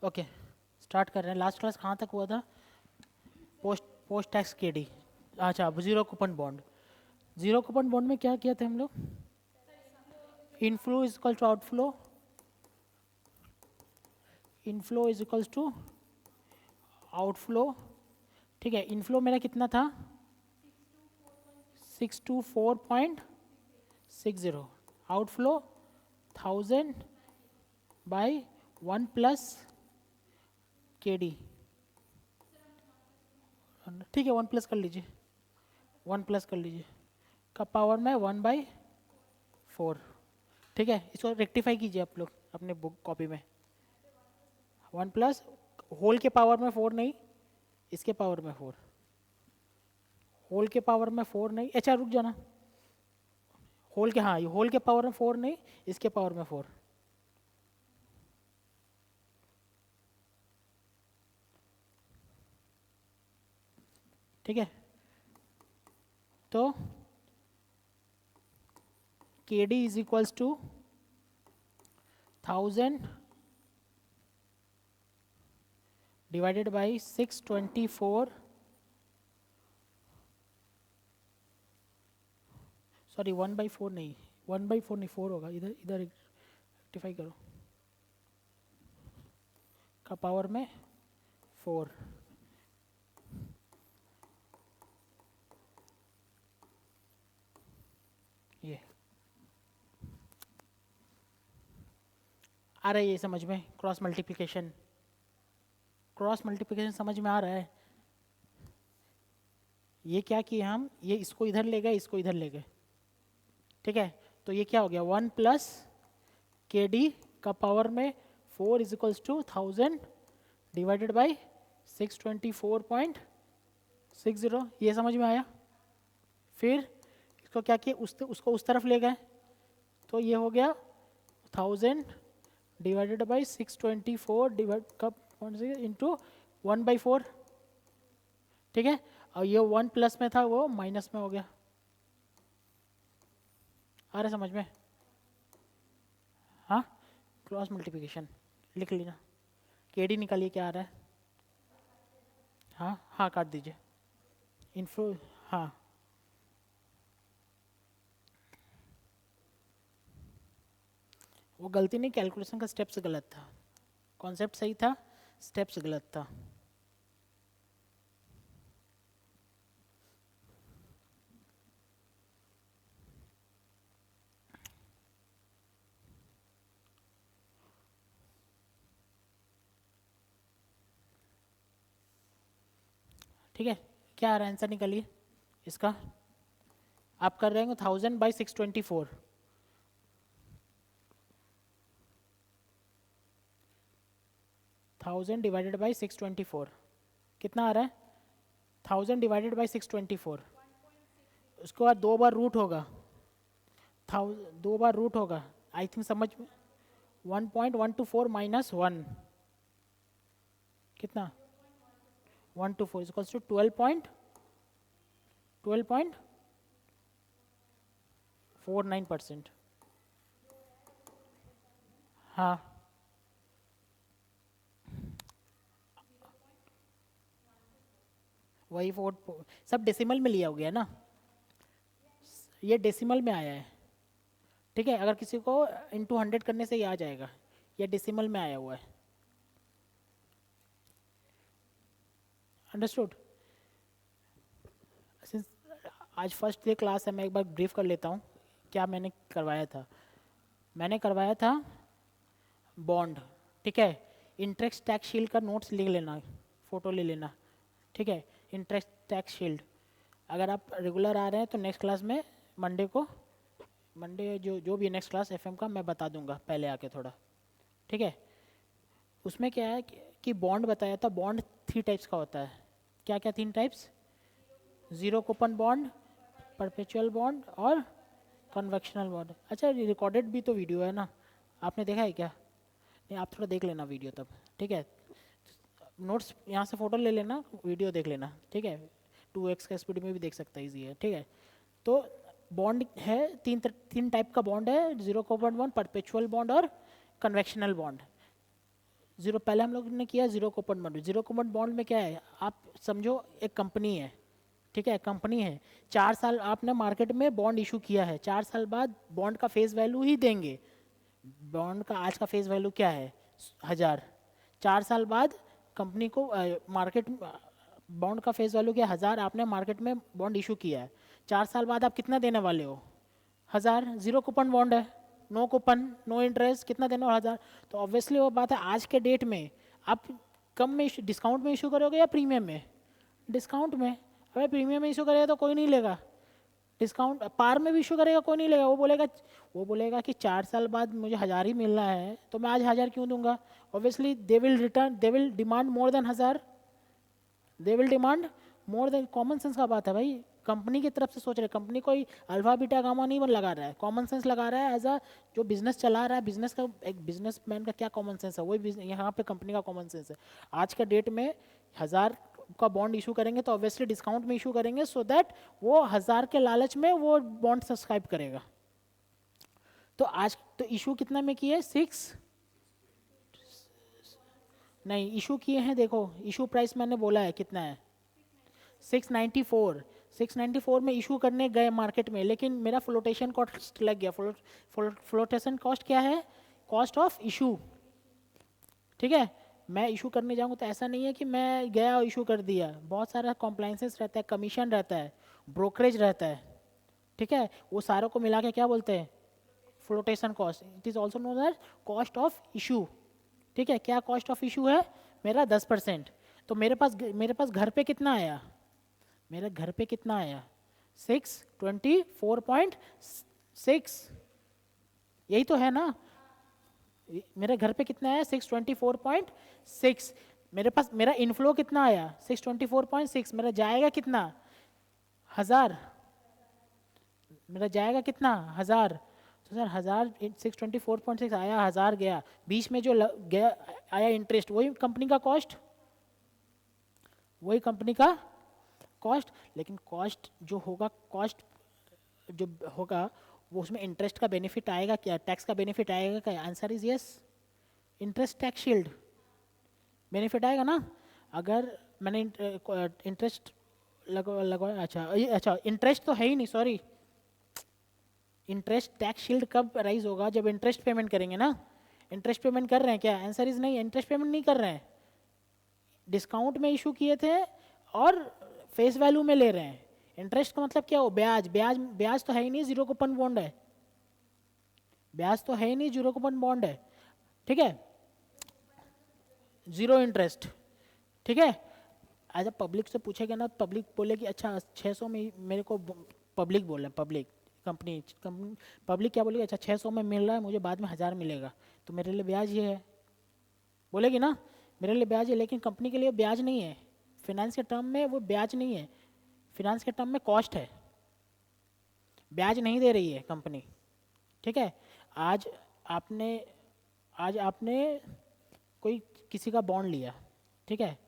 Okay, start कर रहे हैं। लास्ट क्लास कहाँ तक हुआ था? Post post tax K D. अच्छा, zero coupon bond. Zero coupon bond में क्या किया था हम लोग? Inflow is equal to outflow, inflow is equals to outflow. ठीक है, इनफ्लो मेरा कितना था? 624.60। Outflow 1000 by 1 plus K D. ठीक है, 1 प्लस कर लीजिए, 1 प्लस कर लीजिए, का पावर में 1/4। ठीक है, इसको रेक्टिफाई कीजिए आप लोग अपने बुक कॉपी में। 1 प्लस होल के पावर में 4 नहीं, इसके पावर में 4। होल के पावर में 4 नहीं, अच्छा रुक जाना। होल के, हाँ, ये होल के पावर में 4 नहीं, इसके पावर में 4। ठीक है, तो K D is equals to 1000 divided by 624, sorry 1/4 नहीं, 1/4 नहीं, 4 होगा, इधर इधर रेक्टिफाई करो, का पावर में 4। ये आ रहा है ये समझ में? क्रॉस मल्टीप्लिकेशन, क्रॉस मल्टीप्लिकेशन समझ में आ रहा है? ये क्या किए हम, ये इसको इधर ले गए, इसको इधर ले गए। ठीक है, तो ये क्या हो गया? 1 प्लस के डी का पावर में 4 is equals to 1000 divided by 624.60। ये समझ में आया? फिर इसको क्या किया, उसको उस तरफ ले गए, तो ये हो गया 1000 डिवाइडेड बाई 624 डिवाइड कब इंटू 1/4। ठीक है, और ये 1 प्लस में था, वो माइनस में हो गया। आ रहा है समझ में? हाँ, क्रॉस मल्टीप्लिकेशन लिख लेना। के डी निकालिए, क्या आ रहा है? हाँ हाँ, काट दीजिए। इन्फ्लो, हाँ, वो गलती नहीं, कैलकुलेशन का स्टेप्स गलत था। कॉन्सेप्ट सही था, स्टेप्स गलत था। ठीक है, क्या आ रहा है आंसर? निकालिए इसका। आप कर रहे हैं 1000/624, 1000 डिवाइडेड बाई 624 कितना आ रहा है? 1000 डिवाइडेड बाई 624, उसके बाद 2 बार रूट होगा, 2 बार रूट होगा। आई थिंक समझ में? 1.124 माइनस 1 कितना? 124 इक्वल्स टू 12.49%। हाँ, वही 4 सब डेसिमल में लिया हो गया ना, ये डेसिमल में आया है। ठीक है, अगर किसी को इंटू 100 करने से ये आ जाएगा, ये डेसिमल में आया हुआ है। अंडरस्टूड? आज फर्स्ट डे क्लास है, मैं एक बार ब्रीफ कर लेता हूँ क्या मैंने करवाया था। मैंने करवाया था बॉन्ड। ठीक है, इंटरेस्ट टैक्स शील्ड का नोट्स लिख लेना, फोटो ले लेना। ठीक है, इंटरेस्ट टैक्स शील्ड। अगर आप रेगुलर आ रहे हैं तो नेक्स्ट क्लास में मंडे को, मंडे जो जो भी नेक्स्ट क्लास एफएम का मैं बता दूंगा पहले आके थोड़ा। ठीक है, उसमें क्या है कि बॉन्ड बताया था। बॉन्ड 3 टाइप्स का होता है। क्या क्या 3 types? Zero coupon bond, perpetual bond और कन्वेक्शनल बॉन्ड। अच्छा, रिकॉर्डेड भी तो वीडियो है ना, आपने देखा है क्या? नहीं, आप थोड़ा देख लेना वीडियो तब। ठीक है, नोट्स यहाँ से फ़ोटो ले लेना, वीडियो देख लेना। ठीक है, 2x का स्पीड में भी देख सकता है, ईजी है। ठीक है, तो बॉन्ड है, तीन टाइप का बॉन्ड है, zero coupon bond, perpetual bond और कन्वेक्शनल बॉन्ड। जीरो, पहले हम लोग ने किया zero coupon bond. Zero coupon bond में क्या है, आप समझो एक कंपनी है, ठीक है, कंपनी है, 4 साल आपने मार्केट में बॉन्ड इशू किया है, 4 साल बाद बॉन्ड का फेस वैल्यू ही देंगे। बॉन्ड का आज का फेस वैल्यू क्या है, 1000। 4 साल बाद कंपनी को मार्केट बॉन्ड का फेस वैल्यू क्या, 1000, आपने मार्केट में बॉन्ड इशू किया है। 4 साल बाद आप कितना देने वाले हो, 1000। जीरो कूपन बॉन्ड है, नो कूपन, नो इंटरेस्ट, कितना देना हो, 1000। तो ऑब्वियसली वो बात है, आज के डेट में आप कम में डिस्काउंट में इशू करोगे या प्रीमियम में, डिस्काउंट में। अगर प्रीमियम में इशू करेगा तो कोई नहीं लेगा, डिस्काउंट पार में भी इशू करेगा कोई नहीं लेगा। वो बोलेगा कि 4 साल बाद मुझे 1000 ही मिलना है तो मैं आज 1000 क्यों दूंगा। Obviously they will demand more than 1000, they will demand more than. Common sense का बात है भाई, कंपनी की तरफ से सोच रहे, कंपनी कोई अल्फा बीटा गामा नहीं लगा रहा है, कॉमन सेंस लगा रहा है। एज अ जो बिजनेस चला रहा है, बिजनेस का एक बिजनेसमैन का क्या कॉमन सेंस है, वही यहाँ पे कंपनी का कॉमन सेंस है। आज के डेट में 1000 का बॉन्ड इशू करेंगे तो ऑब्वियसली डिस्काउंट में इशू करेंगे, सो दैट वो 1000 के लालच में वो बॉन्ड सब्सक्राइब करेगा। तो आज तो इशू कितना में किए, 6 नहीं, इशू किए हैं, देखो इशू प्राइस मैंने बोला है कितना है, 694। 694 में इशू करने गए मार्केट में, लेकिन मेरा फ्लोटेशन कॉस्ट लग गया। फ्लोटेशन कॉस्ट क्या है, कॉस्ट ऑफ इशू, ठीक है। मैं इशू करने जाऊंगा तो ऐसा नहीं है कि मैं गया और इशू कर दिया, बहुत सारा कॉम्प्लाइंसेस रहता है, कमीशन रहता है, ब्रोकरेज रहता है, ठीक है। वो सारों को मिला के क्या बोलते हैं, flotation cost. It is also known as cost of issue, ठीक है। क्या कॉस्ट ऑफ इशू है मेरा, 10%। तो मेरे पास घर पे कितना आया, मेरे घर पे कितना आया, 624.6, यही तो है ना। मेरे घर पे कितना आया, 624.6। मेरे पास मेरा इनफ्लो कितना आया, 624.6। मेरा जाएगा कितना, 1000। मेरा जाएगा कितना, 1000। तो सर 1000, 624.6 आया, 1000 गया, बीच में जो गया आया इंटरेस्ट, वही कंपनी का कॉस्ट, वही कंपनी का कॉस्ट। लेकिन कॉस्ट जो होगा, कॉस्ट जो होगा वो उसमें इंटरेस्ट का बेनिफिट आएगा क्या, टैक्स का बेनिफिट आएगा क्या, answer is yes, interest tax shield benefit आएगा ना। अगर मैंने इंटरेस्ट लगवाया, अच्छा इंटरेस्ट तो है ही नहीं, सॉरी, इंटरेस्ट टैक्स शील्ड कब राइज होगा, जब इंटरेस्ट पेमेंट करेंगे ना। इंटरेस्ट पेमेंट कर रहे हैं क्या, आंसर इज नहीं, इंटरेस्ट पेमेंट नहीं कर रहे हैं, डिस्काउंट में इशू किए थे और फेस वैल्यू में ले रहे हैं। इंटरेस्ट का मतलब क्या हो, ब्याज, ब्याज ब्याज तो है ही नहीं, जीरो कूपन बॉन्ड है, ब्याज तो है ही नहीं, जीरो कूपन बॉन्ड है, ठीक है, जीरो इंटरेस्ट, ठीक है। आज आप पब्लिक से पूछेगा ना, पब्लिक बोलेगी अच्छा 600 में मेरे को, पब्लिक बोल रहे हैं, पब्लिक कंपनी, पब्लिक क्या बोलेगी, अच्छा 600 में मिल रहा है मुझे, बाद में 1000 मिलेगा तो मेरे लिए ब्याज ये है, बोलेगी ना, मेरे लिए ब्याज है। लेकिन कंपनी के लिए ब्याज नहीं है, फिनेंस के टर्म में वो ब्याज नहीं है, फिनेंस के टर्म में कॉस्ट है, ब्याज नहीं दे रही है कंपनी, ठीक है। आज आपने आज आपने कोई किसी का बॉन्ड लिया, ठीक है।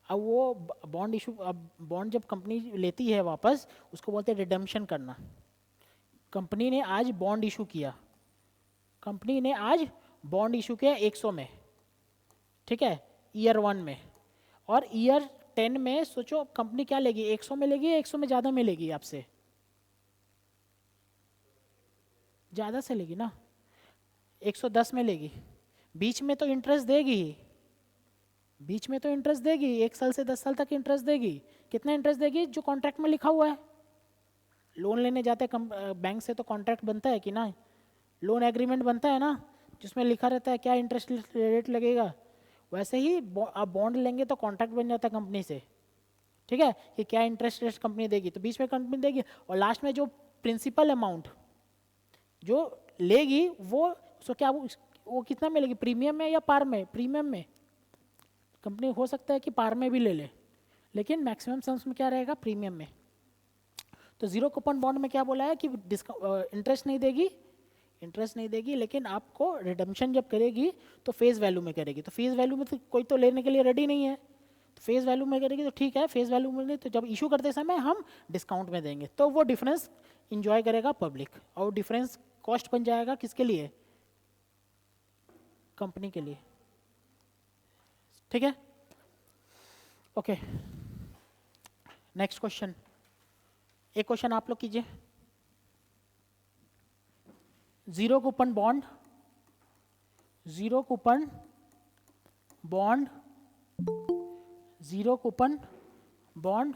अब वो बॉन्ड इशू, अब बॉन्ड जब कंपनी लेती है वापस, उसको बोलते हैं रिडम्पशन करना। कंपनी ने आज बॉन्ड इशू किया, कंपनी ने आज बॉन्ड इशू किया 100 में, ठीक है, ईयर 1 में। और ईयर 10 में सोचो कंपनी क्या लेगी, 100 में लेगी या 100 में ज़्यादा मिलेगी आपसे, ज़्यादा से लेगी ना, 110 में लेगी। बीच में तो इंटरेस्ट देगी ही, बीच में तो इंटरेस्ट देगी, 1 साल से 10 साल तक इंटरेस्ट देगी। कितना इंटरेस्ट देगी, जो कॉन्ट्रैक्ट में लिखा हुआ है। लोन लेने जाते हैं बैंक से तो कॉन्ट्रैक्ट बनता है कि ना, लोन एग्रीमेंट बनता है ना, जिसमें लिखा रहता है क्या इंटरेस्ट रेट लगेगा। वैसे ही आप बॉन्ड लेंगे तो कॉन्ट्रैक्ट बन जाता है कंपनी से, ठीक है, कि क्या इंटरेस्ट रेट कंपनी देगी, तो बीच में कंपनी देगी, और लास्ट में जो प्रिंसिपल अमाउंट जो लेगी वो, सो क्या वो कितना में लेगी, प्रीमियम में या पार में, प्रीमियम में। कंपनी हो सकता है कि पार में भी ले ले, लेकिन मैक्सिमम सम्स में क्या रहेगा, प्रीमियम में। तो जीरो कूपन बॉन्ड में क्या बोला है कि इंटरेस्ट नहीं देगी, इंटरेस्ट नहीं देगी, लेकिन आपको रिडम्पशन जब करेगी तो फेस वैल्यू में करेगी। तो फेस वैल्यू में तो कोई तो लेने के लिए रेडी नहीं है, तो फेस वैल्यू में करेगी तो ठीक है, फेस वैल्यू में नहीं तो जब इशू करते समय हम डिस्काउंट में देंगे, तो वो डिफरेंस इंजॉय करेगा पब्लिक, और डिफरेंस कॉस्ट बन जाएगा किसके लिए, कंपनी के लिए। ठीक है, ओके। नेक्स्ट क्वेश्चन, एक क्वेश्चन आप लोग कीजिए। Zero coupon bond, zero coupon bond, zero coupon bond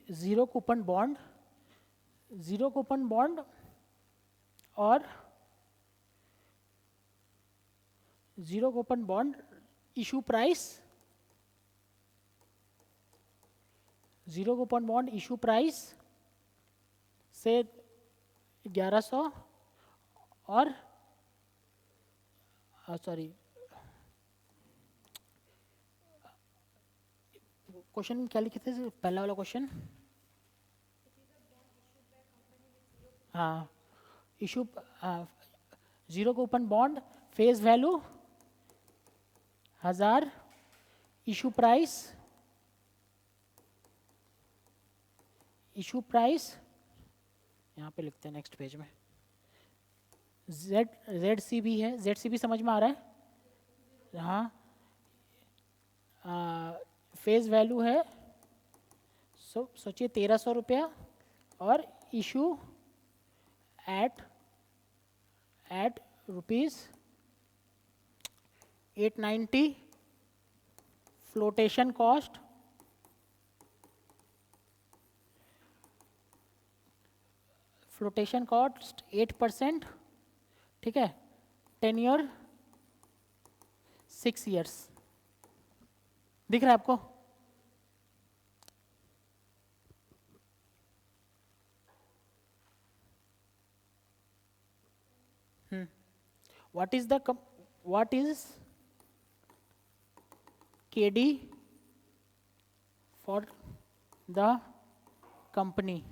zero coupon bond, zero coupon bond और zero coupon bond issue price, zero coupon bond issue price से 1100 और सॉरी, क्वेश्चन क्या लिखे थे पहला वाला क्वेश्चन? हाँ, issue zero coupon bond face value 1000, issue price, issue price यहाँ पे लिखते हैं नेक्स्ट पेज में, जेड सी बी है, जेड सी बी समझ में आ रहा है? हाँ, फेस वैल्यू है सोचिए 1300 रुपया और issue at rupees 890, flotation cost flotation cost 8%, ठीक है, टेन्योर 6 years। दिख रहा है आपको? what is KD for the company?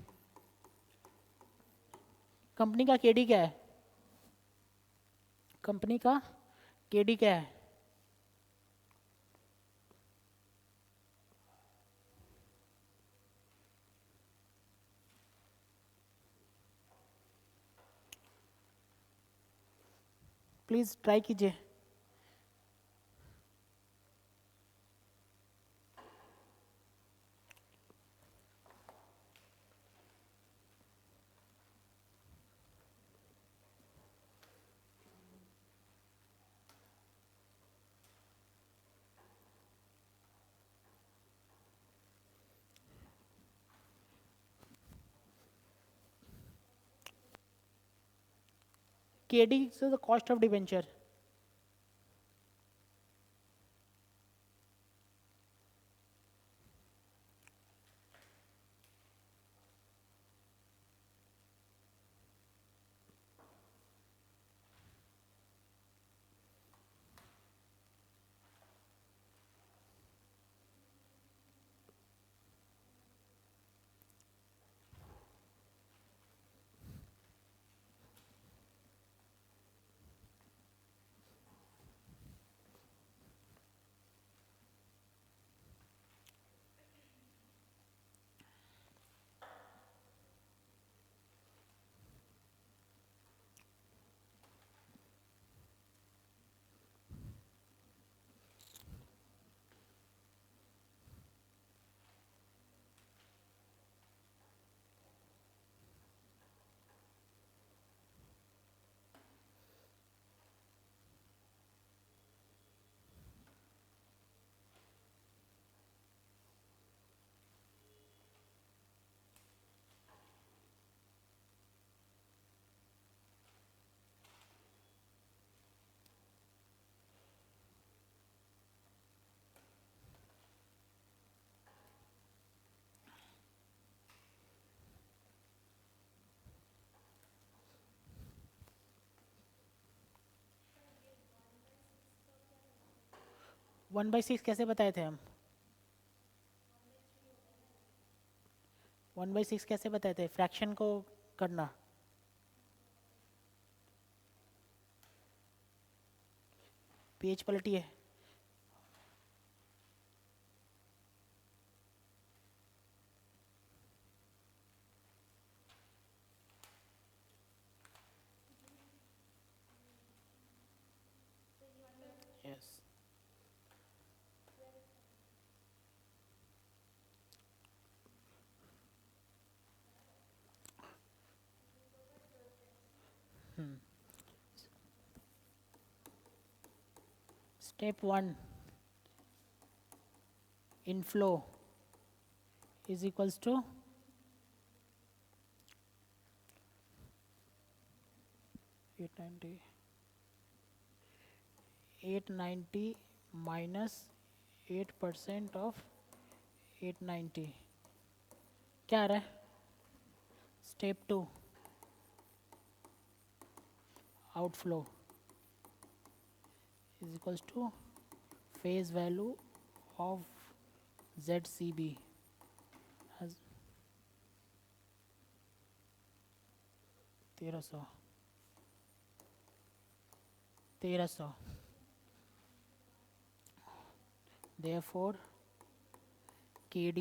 Company का केडी क्या है? कंपनी का केडी क्या है? प्लीज ट्राई कीजिए। KD is the cost of debenture। One by six कैसे बताए थे हम? 1/6 कैसे बताए थे? फ्रैक्शन को करना। पेज पलटिए, step 1 inflow is equals to 890 minus 8% of 890 क्या आ रहा है? Step 2 outflow is equals to face value of ZCB as 1300 therefore KD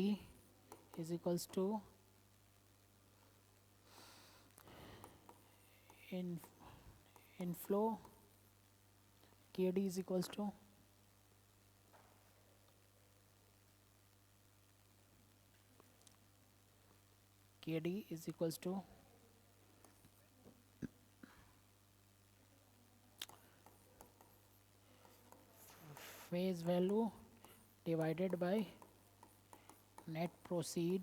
is equals to inflow KD is equals to KD is equals to phase value divided by net proceed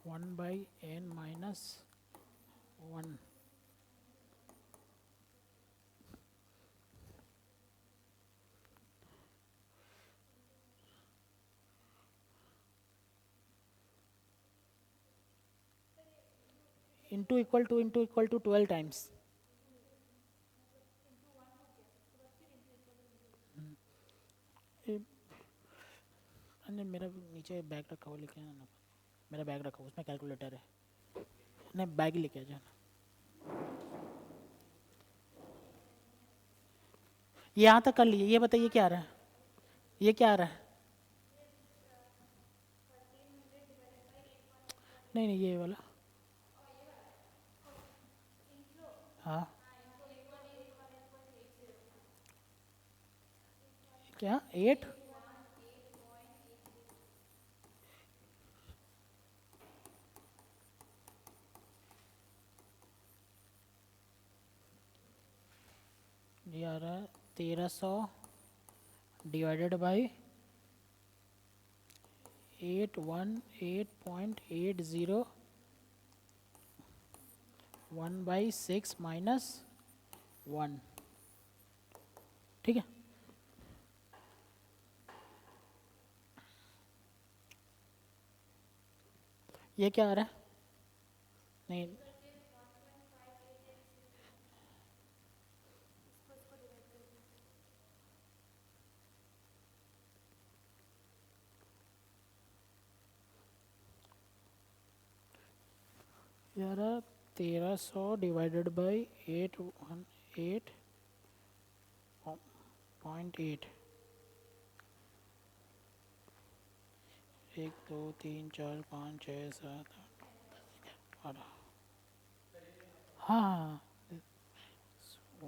1 by n minus 1. into equal to 12 times. नहीं मेरा नीचे bag रखा हुआ लेके आना, मेरा bag रखा हुआ उसमें कैलकुलेटर है, नहीं बैग लेके आ जाना. ये यहाँ तक कर लिए, ये बताइए क्या आ रहा है, ये क्या आ रहा है? नहीं नहीं ये वाला, हाँ क्या 8 ये आ रहा है 1300 डिवाइडेड बाई 818.80 1 बाई 6 माइनस 1. ठीक है, ये क्या आ रहा है? नहीं ये आ रहा 1300 डिवाइडेड बाई 818.8 1 2 3 4 5 6 7 8 हाँ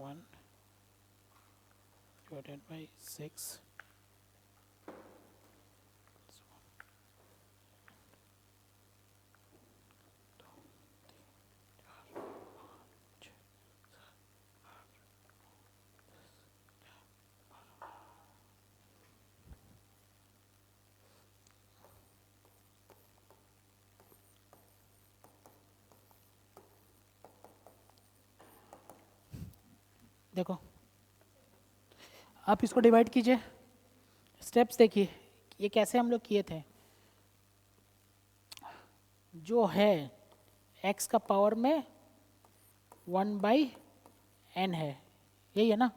1 divided by 6 देखो आप इसको डिवाइड कीजिए, स्टेप्स देखिए ये कैसे हम लोग किए थे. जो है x का पावर में 1 बाई n है, यही है ना,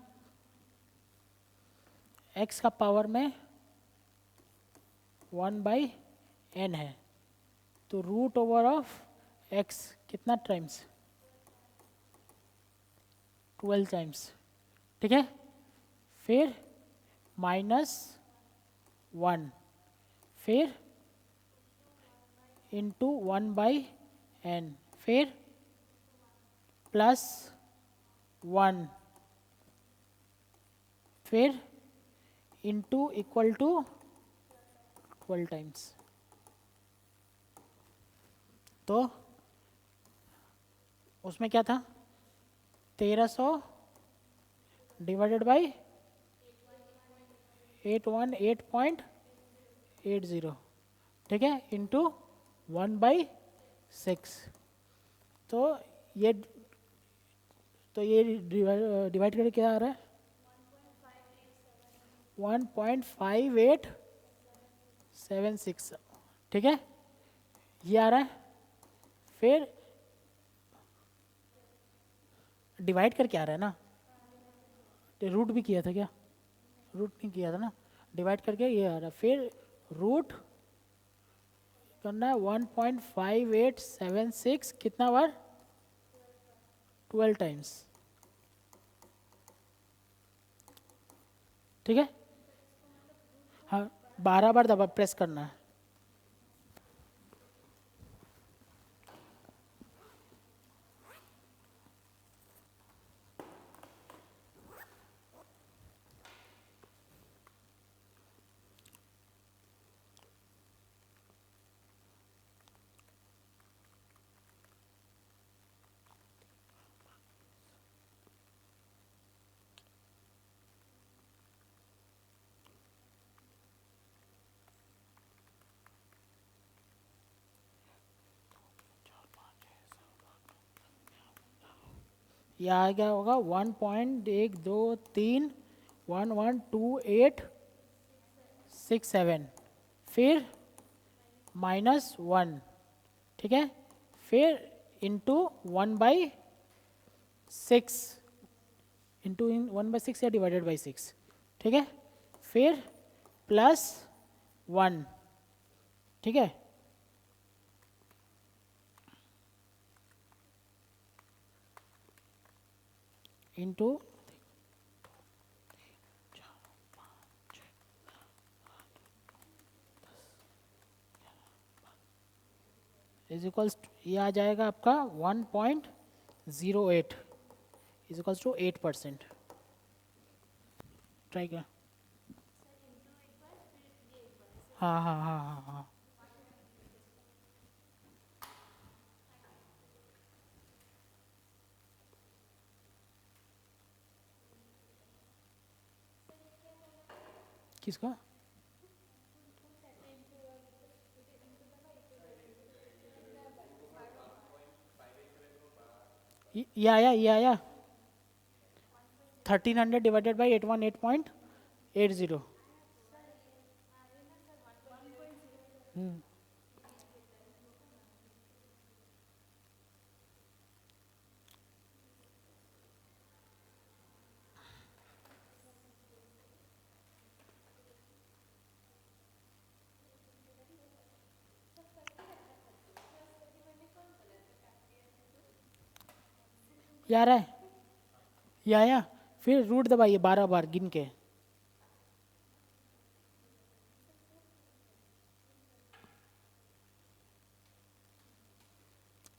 x का पावर में 1 बाई n है, तो रूट ओवर ऑफ x कितना टाइम्स 12 टाइम्स. ठीक है, फिर माइनस 1 फिर इंटू 1 बाई n फिर प्लस 1 फिर इंटू इक्वल टू 12 टाइम्स. तो उसमें क्या था 1300 डिवाइडेड बाई 818.80, ठीक है, इंटू 1/6। तो ये डिवाइड करके क्या आ रहा है? 1.5876, ठीक है, ये आ रहा है। फिर डिवाइड करके आ रहा है ना, तो रूट भी किया था क्या? रूट नहीं किया था ना, डिवाइड करके ये आ रहा है। फिर रूट करना है 1.5876 कितना बार? 12 टाइम्स, ठीक है। हाँ, 12 बार दबा प्रेस करना है। ये आ गया होगा 1.123112867, फिर -1, ठीक है, फिर इंटू 1/6, इंटू 1/6 या डिवाइडेड बाई 6, ठीक है, फिर +1, ठीक है, इंटू इज इक्वल्स, ये आ जाएगा आपका 1.08 इज इक्वल्स टू 8%। ट्राई कर। हाँ हाँ हाँ हाँ हाँ, किसका? ये आया 1300 डिवाइडेड बाई 818.80। ये आ रहा है, ये आया। फिर रूट दबाइए 12 बार गिन के।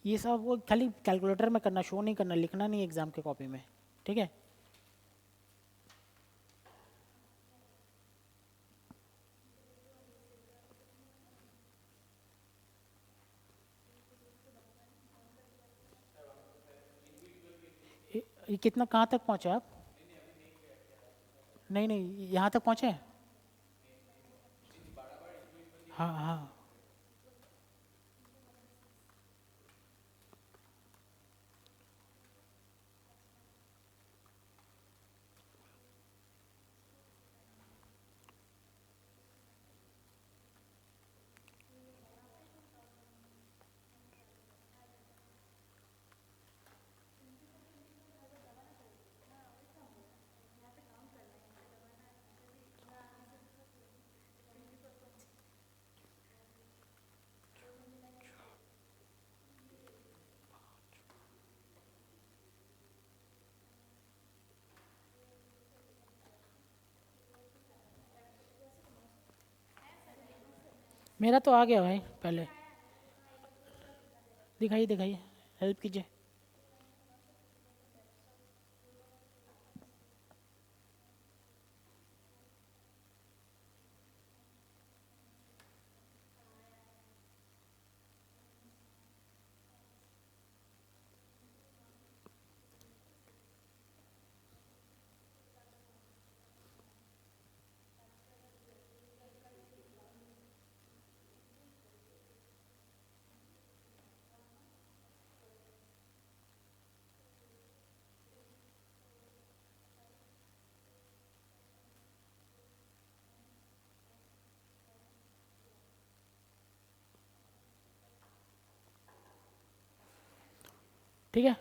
ये सब वो खाली कैलकुलेटर में करना, शो नहीं करना, लिखना नहीं एग्जाम के कॉपी में, ठीक है। ये कितना, कहाँ तक पहुँचे आप? नहीं नहीं, यहाँ तक पहुँचे? हाँ हाँ, मेरा तो आ गया भाई पहले। दिखाइए दिखाइए, हेल्प कीजिए। ठीक है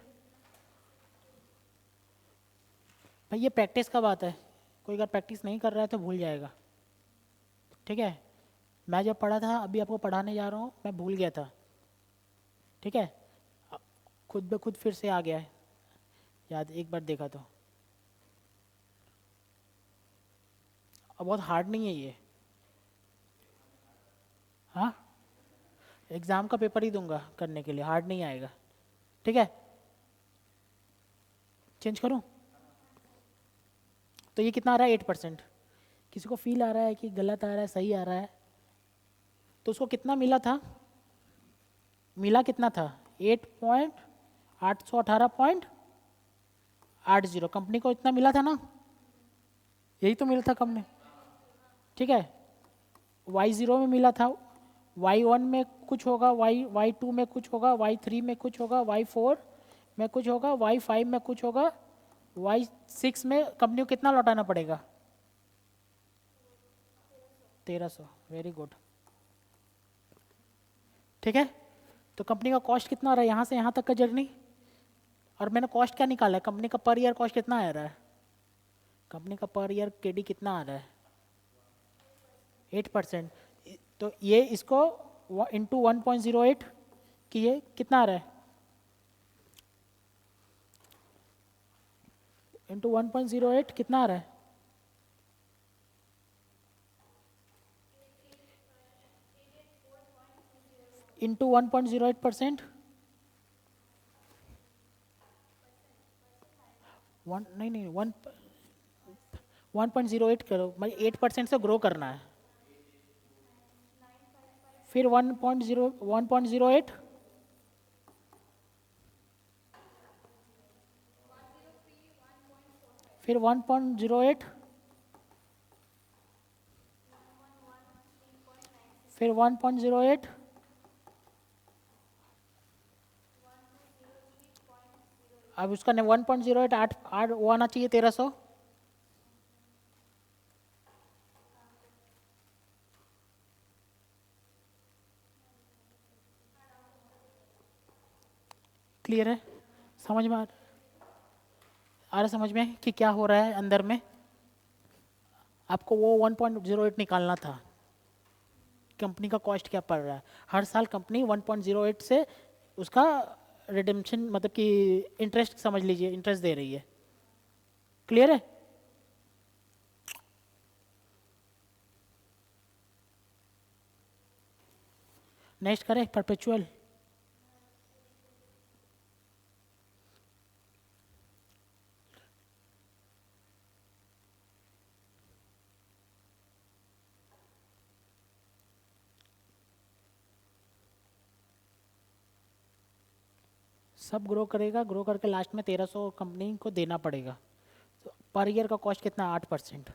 भाई, ये प्रैक्टिस का बात है, कोई अगर प्रैक्टिस नहीं कर रहा है तो भूल जाएगा। ठीक है, मैं जब पढ़ा था, अभी आपको पढ़ाने जा रहा हूँ, मैं भूल गया था। ठीक है, खुद ब खुद फिर से आ गया है याद, एक बार देखा तो। अब बहुत हार्ड नहीं है ये। हाँ, एग्ज़ाम का पेपर ही दूंगा करने के लिए, हार्ड नहीं आएगा। ठीक है, चेंज करूँ? तो ये कितना आ रहा है? 8%। किसी को फील आ रहा है कि गलत आ रहा है, सही आ रहा है? तो उसको कितना मिला था? मिला कितना था? 8.818.80। कंपनी को इतना मिला था ना, यही तो मिला था कंपनी। ठीक है, Y0 में मिला था, Y1 में कुछ होगा, Y2 में कुछ होगा, Y3 में कुछ होगा, Y4 में कुछ होगा, Y5 में कुछ होगा, Y6 में कंपनी को कितना लौटाना पड़ेगा? 1300। Very good. ठीक है, तो कंपनी का कॉस्ट कितना आ रहा है यहाँ से यहाँ तक का जर्नी? और मैंने कॉस्ट क्या निकाला है? कंपनी का पर ईयर कॉस्ट कितना आ रहा है? कंपनी का पर ईयर केडी कितना आ रहा है? 8%। तो ये इसको इंटू 1.08 कि ये कितना आ रहा है? इंटू 1.08 कितना आ रहा है? इंटू 1.08%। वन नहीं नहीं, 1.08 करो, मतलब 8% से ग्रो करना है। फिर 1.08, फिर 1.08, फिर 1.08, अब उसका 1.08 आठ आठ वो आना चाहिए 1300। क्लियर है? समझ में आ रहा समझ में कि क्या हो रहा है अंदर में? आपको वो 1.08 निकालना था, कंपनी का कॉस्ट क्या पड़ रहा है। हर साल कंपनी 1.08 से उसका रिडेम्पशन मतलब कि इंटरेस्ट समझ लीजिए, इंटरेस्ट दे रही है। क्लियर है? नेक्स्ट करें, परपेचुअल। सब ग्रो करेगा, ग्रो करके लास्ट में 1300 कंपनी को देना पड़ेगा। तो पर ईयर का कॉस्ट कितना? 8%।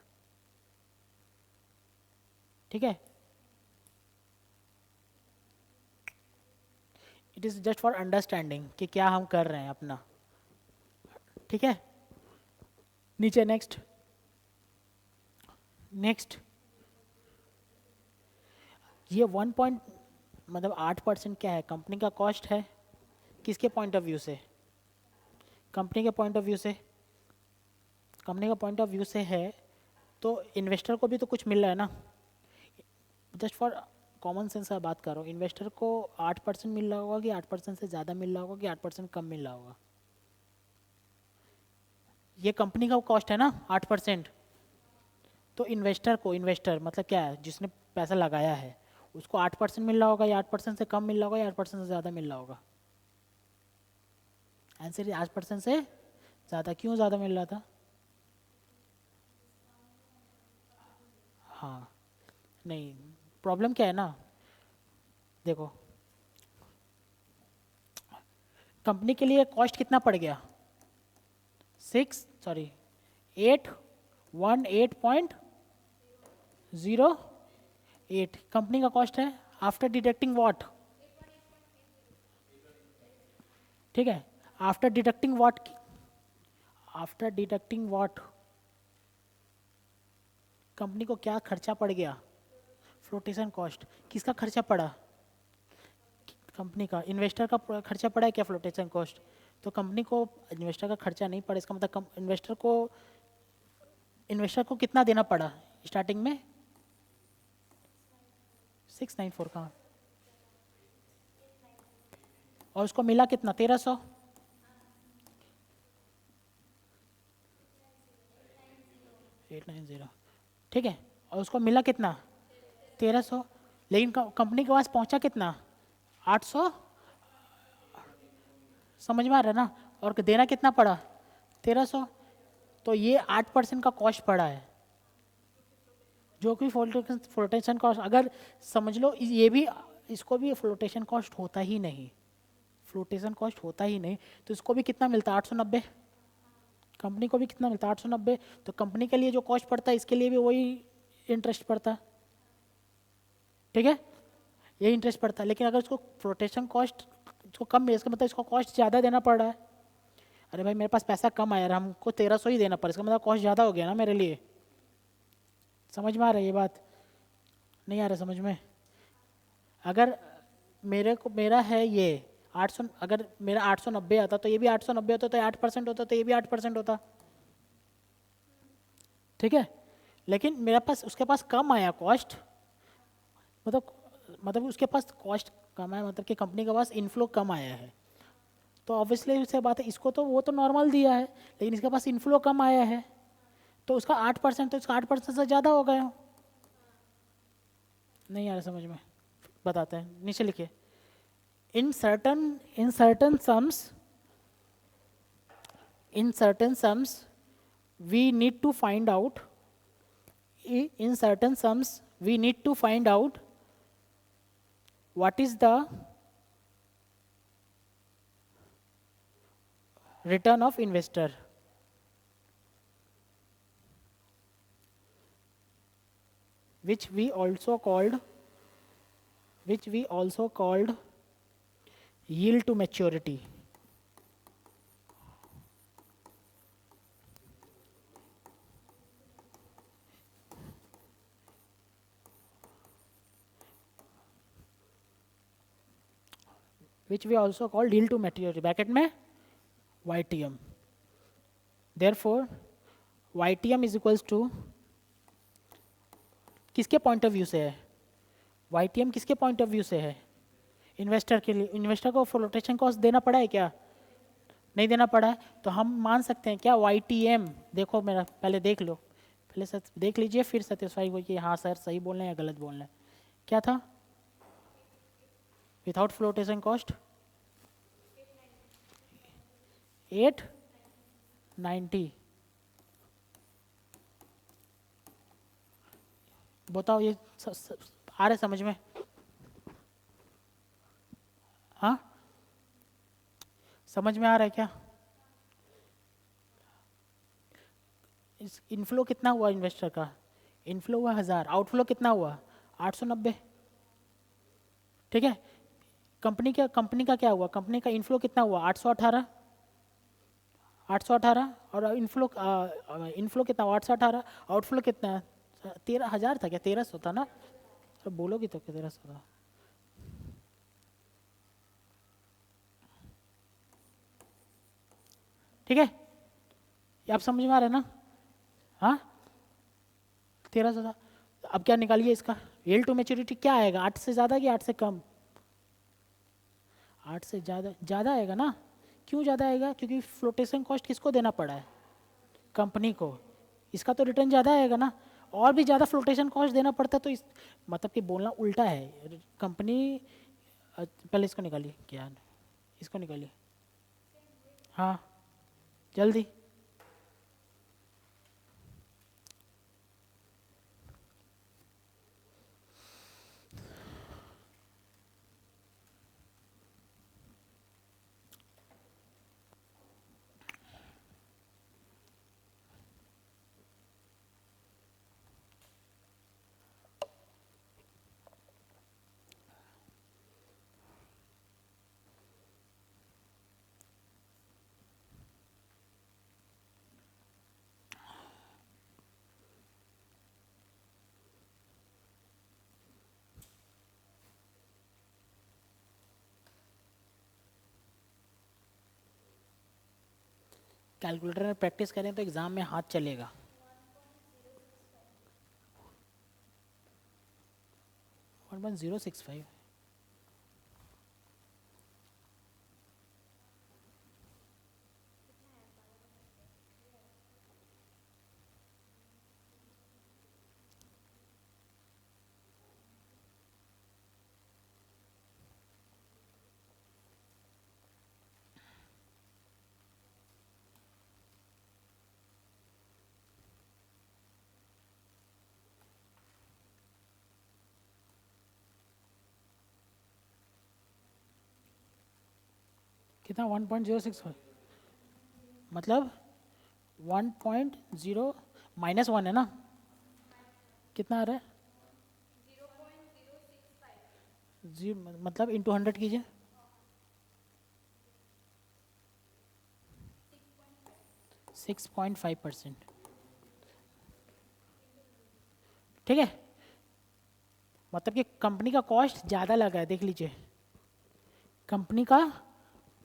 ठीक है, it is just for understanding कि क्या हम कर रहे हैं अपना। ठीक है, नीचे नेक्स्ट। नेक्स्ट, ये 1 पॉइंट मतलब 8% क्या है? कंपनी का कॉस्ट है। किसके पॉइंट ऑफ व्यू से? कंपनी के पॉइंट ऑफ व्यू से। कंपनी का पॉइंट ऑफ व्यू से है तो इन्वेस्टर को भी तो कुछ मिल रहा है ना। जस्ट फॉर कॉमन सेंस का बात कर रहा हूँ, इन्वेस्टर को 8% मिल रहा होगा कि 8% से ज़्यादा मिल रहा होगा कि 8% कम मिल रहा होगा? ये कंपनी का कॉस्ट है ना 8%। तो इन्वेस्टर को, इन्वेस्टर मतलब क्या है? जिसने पैसा लगाया है, उसको 8% मिल रहा होगा या 8% से कम मिल रहा होगा या 8% से ज़्यादा मिल रहा होगा? आंसर 8% से ज़्यादा। क्यों ज़्यादा मिल रहा था? हाँ, नहीं, प्रॉब्लम क्या है ना, देखो, कंपनी के लिए कॉस्ट कितना पड़ गया? 8.08 कंपनी का कॉस्ट है आफ्टर डिडक्टिंग व्हाट? ठीक है, after deducting what? After deducting what company को क्या खर्चा पड़ गया? Flotation cost. किसका खर्चा पड़ा? कंपनी का। इन्वेस्टर का खर्चा पड़ा है क्या फ्लोटेशन कॉस्ट? तो कंपनी को इन्वेस्टर का खर्चा नहीं पड़ा, इसका मतलब इन्वेस्टर को कितना देना पड़ा स्टार्टिंग में? 694 का, और उसको मिला कितना? 1300। ठीक है, और उसको मिला कितना? 1300। लेकिन कंपनी के पास पहुंचा कितना? 800। समझ में आ रहा है ना? और देना कितना पड़ा? 1300। तो ये 8% का कॉस्ट पड़ा है, जो कि फ्लोटेशन कॉस्ट। अगर समझ लो ये भी, इसको भी फ्लोटेशन कॉस्ट होता ही नहीं, फ्लोटेशन कॉस्ट होता ही नहीं, तो इसको भी कितना मिलता? 890। कंपनी को भी कितना मिलता? 890। तो कंपनी के लिए जो कॉस्ट पड़ता है, इसके लिए भी वही इंटरेस्ट पड़ता। ठीक है, ये इंटरेस्ट पड़ता है। लेकिन अगर इसको फ्लोटेशन कॉस्ट इसको कम मिले, इसका मतलब इसको कॉस्ट ज़्यादा देना पड़ रहा है। अरे भाई मेरे पास पैसा कम आया, हमको 1300 ही देना पड़ा, इसका मतलब कॉस्ट ज़्यादा हो गया ना मेरे लिए। समझ में आ रहा है ये बात? नहीं आ रहा समझ में? अगर मेरा है ये 800, अगर मेरा 890 आता तो ये भी 890 होता, तो 8% होता, तो ये भी 8% होता। ठीक है, लेकिन मेरा पास उसके पास कम आया कॉस्ट, मतलब उसके पास कॉस्ट कम आया, मतलब कि कंपनी के पास इनफ्लो कम आया है। तो ऑब्वियसली उससे बात है, इसको तो वो तो नॉर्मल दिया है, लेकिन इसके पास इनफ्लो कम आया है, तो उसका 8%, तो इसका 8% से ज़्यादा हो गया। नहीं आ रहा समझ में? बताते हैं, नीचे लिखिए। in certain sums we need to find out in certain sums we need to find out what is the return of investor, which we also called yield to maturity. Which we also called yield to maturity, bracket में YTM. Therefore YTM is equals to, किसके point of view से है? YTM किसके point of view से है? Investor के लिए। Investor को फ्लोटेशन कॉस्ट देना पड़ा है क्या? नहीं देना पड़ा है। तो हम मान सकते हैं क्या YTM, देखो मेरा पहले देख लो, पहले सर देख लीजिए, फिर सेटिस्फाई हो कि हाँ सर सही बोल रहे हैं या गलत बोल रहे हैं। क्या था विदाउट फ्लोटेशन कॉस्ट? 890। बताओ ये आ रहा है समझ में? हाँ, समझ में आ रहा है क्या? इनफ्लो कितना हुआ इन्वेस्टर का? इनफ्लो हुआ 1000, आउटफ्लो कितना हुआ? 890। ठीक है, कंपनी का क्या हुआ? कंपनी का इनफ्लो कितना हुआ? 818। 818, और इनफ्लो कितना हुआ? 818। आउटफ्लो कितना? 13,000 था क्या? 1300 था ना? तो बोलोगी तो क्या 1300 था? ठीक है, ये आप समझ में आ रहा है ना? हाँ, 1300 था। अब क्या निकालिए इसका यील्ड टू मैच्योरिटी? क्या आएगा? 8 से ज़्यादा कि 8 से कम? 8 से ज़्यादा, ज़्यादा आएगा ना? क्यों ज़्यादा आएगा? क्योंकि फ्लोटेशन कॉस्ट किसको देना पड़ा है? कंपनी को। इसका तो रिटर्न ज़्यादा आएगा ना? और भी ज़्यादा फ्लोटेशन कॉस्ट देना पड़ता, तो इस मतलब कि बोलना उल्टा है। कंपनी पहले इसको निकालिए, क्या इसको निकालिए, हाँ जल्दी। कैलकुलेटर में प्रैक्टिस करें तो एग्ज़ाम में हाथ चलेगा। 1.065। कितना 1.065 मतलब 1.0 -1 है ना, कितना आ रहा है? जी मतलब इंटू 100 कीजिए। 6.5%। ठीक है, मतलब कि कंपनी का कॉस्ट ज़्यादा लगा है, देख लीजिए कंपनी का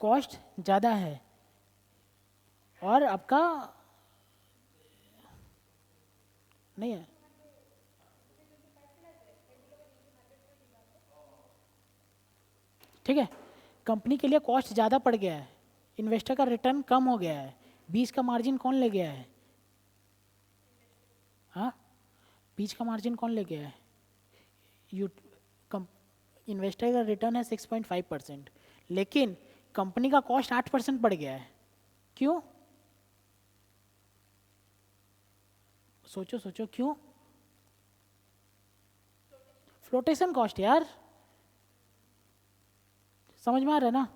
कॉस्ट ज़्यादा है और आपका नहीं है। ठीक है, कंपनी के लिए कॉस्ट ज़्यादा पड़ गया है, इन्वेस्टर का रिटर्न कम हो गया है, 20 का मार्जिन कौन ले गया है? हाँ, 20 का मार्जिन कौन ले गया है? यू इन्वेस्टर का रिटर्न है 6.5%, लेकिन कंपनी का कॉस्ट 8% बढ़ गया है। क्यों? सोचो सोचो क्यों? फ्लोटेशन कॉस्ट यार, समझ में आ रहा है ना?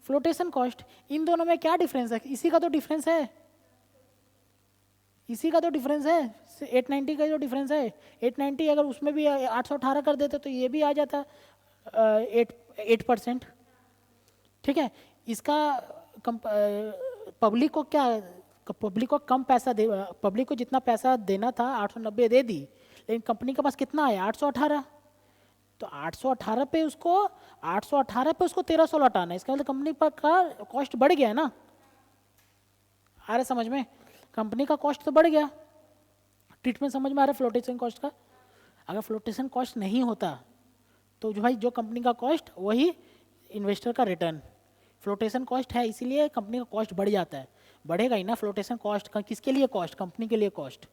फ्लोटेशन कॉस्ट, इन दोनों में क्या डिफरेंस है? इसी का तो डिफरेंस है, इसी का तो डिफरेंस है, 890 का जो डिफरेंस है। 890 अगर उसमें भी 818 कर देते तो ये भी आ जाता 8%। ठीक है, इसका पब्लिक को क्या, पब्लिक को कम पैसा दे, पब्लिक को जितना पैसा देना था 890 दे दी, लेकिन कंपनी के पास कितना आया? 818। तो 818 पे उसको 818 पे उसको 1300 लौटाना है, इसका मतलब कंपनी पर का कॉस्ट बढ़ गया है ना। आ रहा समझ में? कंपनी का कॉस्ट तो बढ़ गया। ट्रीटमेंट समझ में आ रहा है फ्लोटेशन कॉस्ट का? अगर फ्लोटेशन कॉस्ट नहीं होता तो जो भाई जो कंपनी का कॉस्ट वही इन्वेस्टर का रिटर्न। फ्लोटेशन कॉस्ट है इसीलिए कंपनी का कॉस्ट बढ़ जाता है, बढ़ेगा ही ना फ्लोटेशन कॉस्ट का। किसके लिए कॉस्ट? कंपनी के लिए कॉस्ट।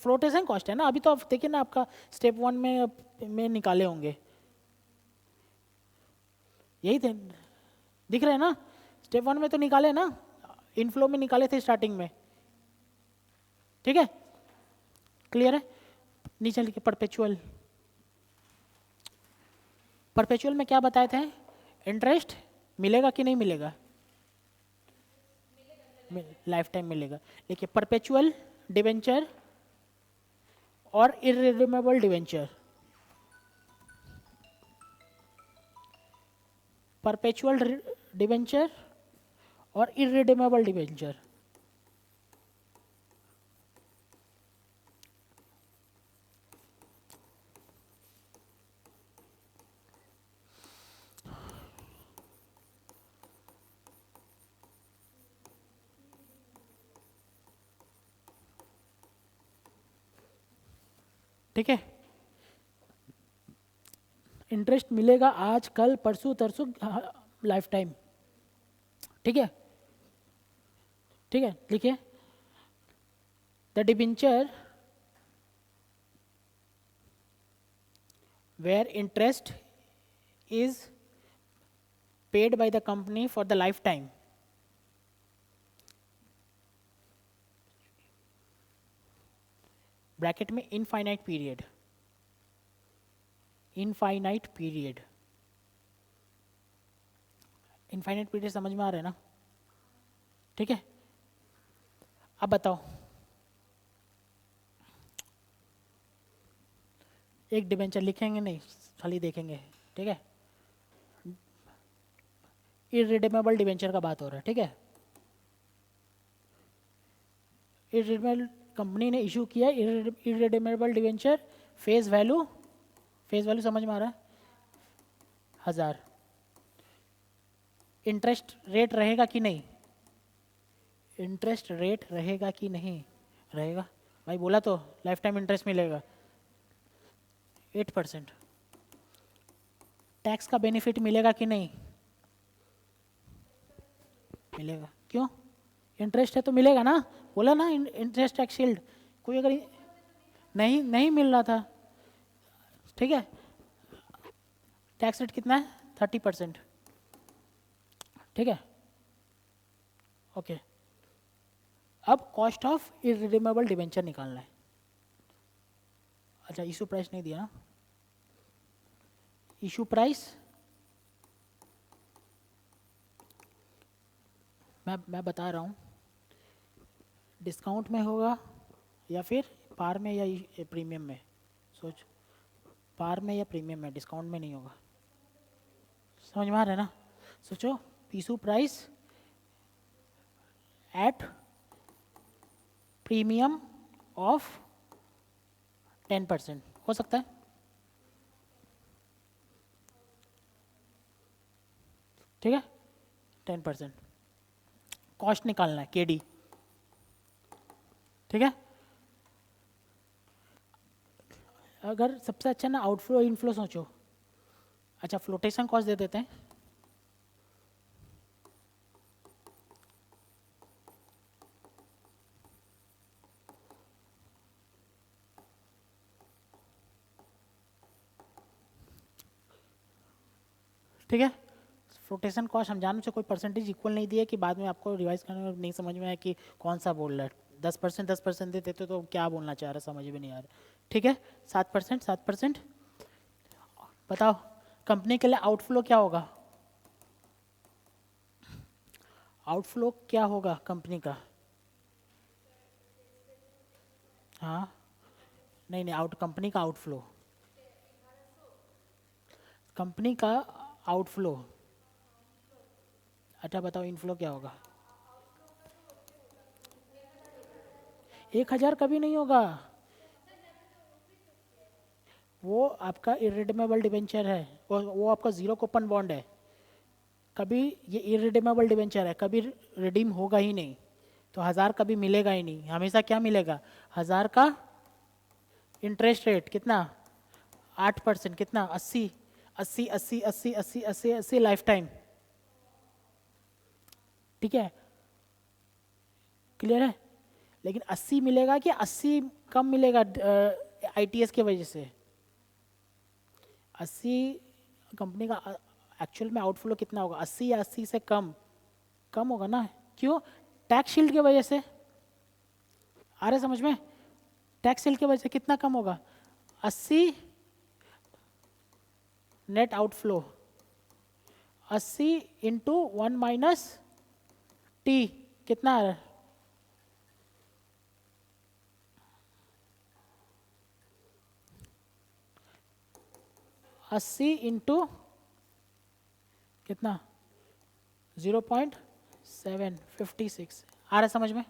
फ्लोटेशन कॉस्ट है ना, अभी तो आप देखिए ना, आपका स्टेप 1 में निकाले होंगे, यही थे, दिख रहे हैं ना? स्टेप 1 में तो निकाले ना, इनफ्लो में निकाले थे स्टार्टिंग में। ठीक है, क्लियर है? नीचे लिखे परपेचुअल। परपेचुअल में क्या बताए थे? इंटरेस्ट मिलेगा कि नहीं मिलेगा? लाइफ टाइम मिलेगा। देखिए परपेचुअल डिवेंचर और इररिडीमेबल डिवेंचर। परपेचुअल डिवेंचर और इररिडीमेबल डिवेंचर। ठीक है, इंटरेस्ट मिलेगा आज कल परसों तरसों, लाइफ टाइम। ठीक है, ठीक है, लिखिए the debenture where interest is paid by the company for the life time, bracket में infinite period, infinite period. Infinite period समझ में आ रहा है ना? ठीक है, अब बताओ, एक डिबेंचर लिखेंगे नहीं, खाली देखेंगे। ठीक है, इररिडीमेबल डिबेंचर का बात हो रहा है। ठीक है, इररिडीमेबल कंपनी ने इशू किया irredeemable debenture, face value, face value समझ में आ रहा है? 1000। इंटरेस्ट रेट रहेगा कि नहीं, इंटरेस्ट रेट रहेगा कि नहीं रहेगा, भाई बोला तो लाइफ टाइम इंटरेस्ट मिलेगा 8%। टैक्स का बेनिफिट मिलेगा कि नहीं, मिलेगा, क्यों, इंटरेस्ट है तो मिलेगा ना, बोला ना इंटरेस्ट टैक्स शील्ड। कोई अगर नहीं नहीं मिल रहा था, ठीक है, टैक्स रेट कितना है 30%, ठीक है, ओके। अब कॉस्ट ऑफ इररिडीमेबल डिबेंचर निकालना है। अच्छा इशू प्राइस नहीं दिया ना, इशू प्राइस मैं बता रहा हूँ, डिस्काउंट में होगा या फिर पार में या प्रीमियम में, सोच, पार में या प्रीमियम में, डिस्काउंट में नहीं होगा, समझ में आ रहा है ना, सोचो, issue price at premium of 10% हो सकता है, ठीक है, 10%। कॉस्ट निकालना है केडी, ठीक है। अगर सबसे अच्छा ना आउटफ्लो इनफ्लो सोचो, अच्छा फ्लोटेशन कॉस्ट दे देते हैं, ठीक है। फ्लोटेशन कॉस्ट हम जानते, कोई परसेंटेज इक्वल नहीं दिया कि बाद में आपको रिवाइज करने में नहीं समझ में आया कि कौन सा बोल रहा है, 10% देते तो क्या बोलना चाह रहा है समझ में नहीं आ रहा, ठीक है। 7%, बताओ कंपनी के लिए आउटफ्लो क्या होगा, आउटफ्लो क्या होगा कंपनी का, हाँ नहीं नहीं, कंपनी का आउटफ्लो, कंपनी का आउटफ्लो, अच्छा बताओ इनफ्लो क्या होगा, 1,000 कभी नहीं होगा, वो आपका इरिडीमेबल डिबेंचर है, वो आपका जीरो कूपन बॉन्ड है, कभी ये इरिडीमेबल डिबेंचर है, कभी रिडीम होगा ही नहीं, तो 1,000 कभी मिलेगा ही नहीं, हमेशा क्या मिलेगा, 1,000 का इंटरेस्ट रेट कितना, 8%, कितना 80, 80 80 80 80 80 80 लाइफ टाइम, ठीक है, क्लियर है। लेकिन 80 मिलेगा कि 80 कम मिलेगा आईटीएस की वजह से, 80 कंपनी का एक्चुअल में आउटफ्लो कितना होगा, 80 या 80 से कम, कम होगा ना, क्यों, टैक्स शील्ड की वजह से, आ रहे समझ में, टैक्स शील्ड की वजह से कितना कम होगा, 80 नेट आउटफ्लो, 80 इंटू 1 - T कितना आ रहा है, 80 इंटू कितना 0.756, आ रहा है समझ में,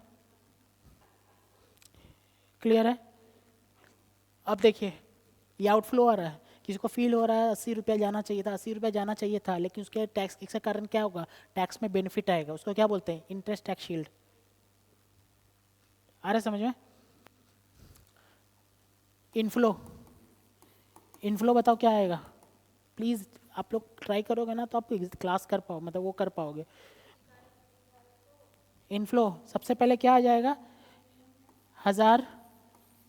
क्लियर है। अब देखिए ये आउटफ्लो आ रहा है, किसी को फील हो रहा है 80 रुपया जाना चाहिए था, 80 रुपया जाना चाहिए था, लेकिन उसके टैक्स के कारण क्या होगा, टैक्स में बेनिफिट आएगा, उसको क्या बोलते हैं, इंटरेस्ट टैक्स शील्ड, आ रहा है समझ में। इनफ्लो, इनफ्लो बताओ क्या आएगा, प्लीज़ आप लोग ट्राई करोगे ना तो आप क्लास कर पाओ, मतलब वो कर पाओगे। इनफ्लो सबसे पहले क्या आ जाएगा, 1,000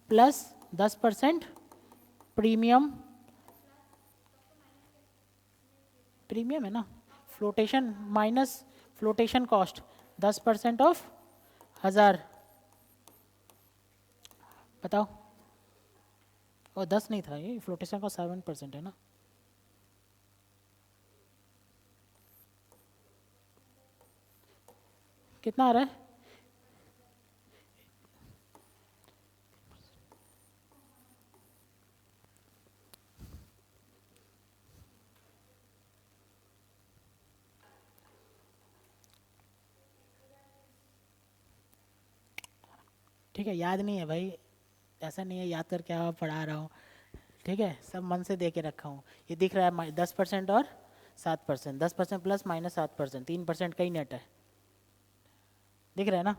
प्लस 10% प्रीमियम, प्रीमियम है ना, flotation minus flotation cost 10% of 1,000, बताओ, और 10 नहीं था, ये फ्लोटेशन का 7% है ना, कितना आ रहा है, ठीक है, याद नहीं है भाई, ऐसा नहीं है याद करके आप पढ़ा रहा हूँ, ठीक है, सब मन से दे के रखा हूँ, ये दिख रहा है 10% और 7%, 10% प्लस माइनस 7%, 3% का ही नेट है, दिख रहा है ना,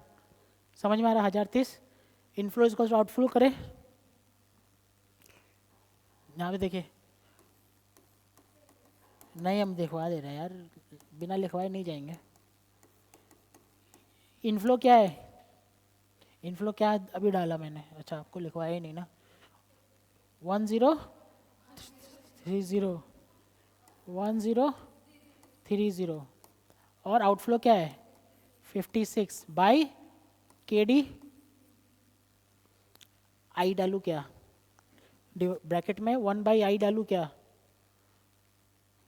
समझ में आ रहा है? 1030 इनफ्लो इज आउटफ्लो करें, यहाँ पे देखिए, नहीं हम दिखवा दे रहे हैं यार, बिना लिखवाए नहीं जाएंगे। इनफ्लो क्या है, इनफ्लो क्या है अभी डाला मैंने, अच्छा आपको लिखवाया ही नहीं ना, 1030 1030, और आउटफ्लो क्या है 56 बाई के डी, आई डालू क्या, ब्रैकेट में 1/i डालू क्या,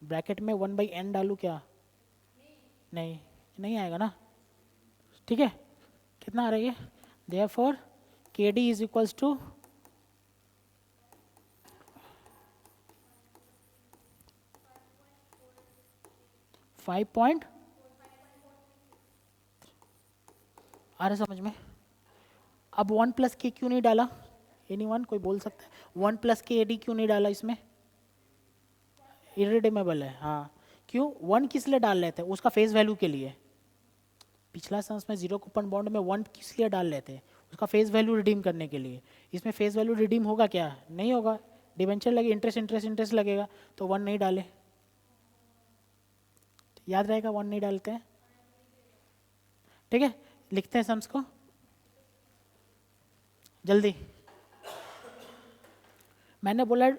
ब्रैकेट में 1/n डालू क्या, नहीं नहीं आएगा ना, ठीक है, कितना आ रहा है, देयरफॉर के डी इज इक्वल्स टू 5 आ रहा समझ में। अब 1 प्लस के क्यों नहीं डाला, एनीवन कोई बोल सकता है 1 प्लस के ए डी क्यों नहीं डाला इसमें, इरिडेमेबल है, हाँ क्यों, 1 किस लिए डाल लेते हैं, उसका फेस वैल्यू के लिए, पिछला सेंस में जीरो कूपन बॉन्ड में 1 किस लिए डाल लेते हैं, उसका फेस वैल्यू रिडीम करने के लिए, इसमें फेस वैल्यू रिडीम होगा क्या, नहीं होगा, डिवेंचर लगे, इंटरेस्ट इंटरेस्ट इंटरेस्ट लगेगा, तो 1 नहीं डाले, याद रहेगा 1 नहीं डालते हैं, ठीक है, लिखते हैं सम्स को जल्दी। मैंने बोला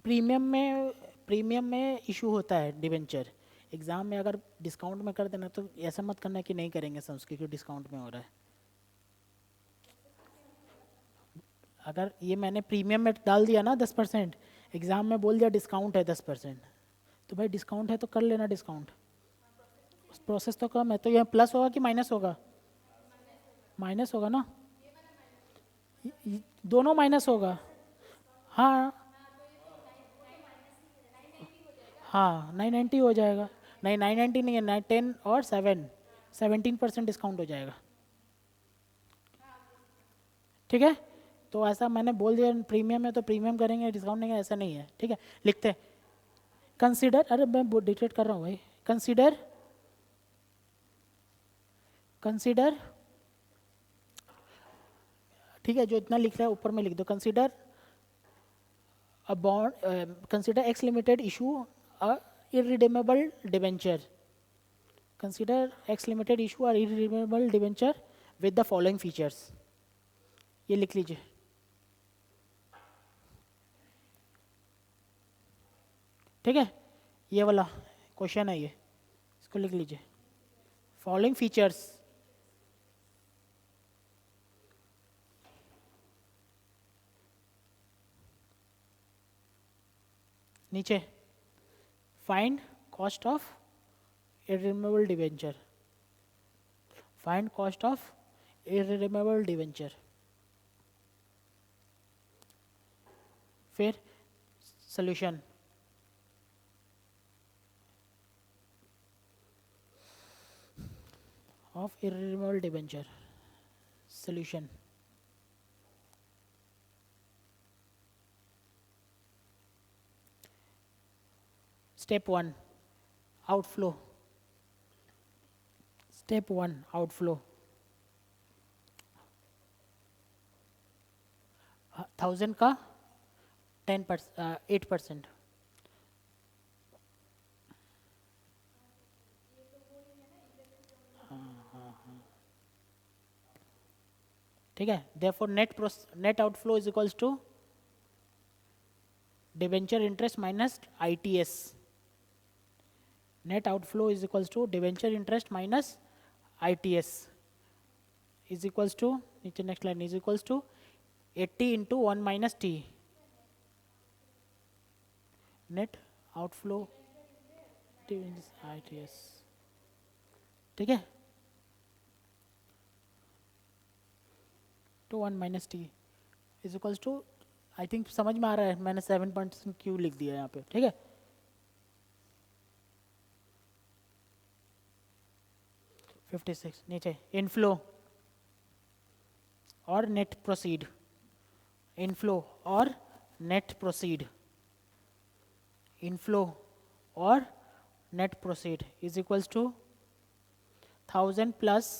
प्रीमियम में इशू होता है डिवेंचर, एग्जाम में अगर डिस्काउंट में कर देना तो ऐसा मत करना कि नहीं करेंगे सम्स क्योंकि डिस्काउंट में हो रहा है, अगर ये मैंने प्रीमियम में डाल दिया ना 10%, एग्जाम में बोल दिया डिस्काउंट है 10%, तो भाई डिस्काउंट है तो कर लेना डिस्काउंट, प्रोसेस तो कम है, तो यह प्लस होगा कि माइनस होगा, माइनस होगा ना, दोनों माइनस होगा, हाँ हाँ 990 हो जाएगा, नहीं 990 नहीं है, 10 और 17% डिस्काउंट हो जाएगा, ठीक है, तो ऐसा मैंने बोल दिया प्रीमियम है तो प्रीमियम करेंगे, डिस्काउंट नहीं है ऐसा नहीं है, ठीक है, लिखते हैं कंसीडर, अरे मैं डिटेक्ट कर रहा हूँ भाई, कंसीडर कंसीडर, ठीक है, जो इतना लिख रहा है ऊपर में लिख दो, consider a bond consider X Limited issue a irredeemable debenture, consider X Limited issue a irredeemable debenture with the following features, ये लिख लीजिए, ठीक है, ये वाला क्वेश्चन है, ये इसको लिख लीजिए, फॉलोइंग फीचर्स, नीचे find cost of irredeemable debenture, find cost of irredeemable debenture, फिर solution, of irredeemable debenture, solution, step 1 outflow, step 1 outflow 1000 का 8%, ठीक है, therefore net outflow is equals to debenture interest minus ITS, net outflow is equals to debenture interest minus ITS is equals to, नीचे next line is equals to 80 into 1 minus T, net outflow ITS, ठीक है, two 1 minus T is equals to, I think समझ में आ रहा है, मैंने 7% Q लिख दिया यहाँ पे, ठीक है, $56 नीचे इनफ्लो और नेट प्रोसीड, इनफ्लो और नेट प्रोसीड, इनफ्लो और net proceed is equals to 1000 plus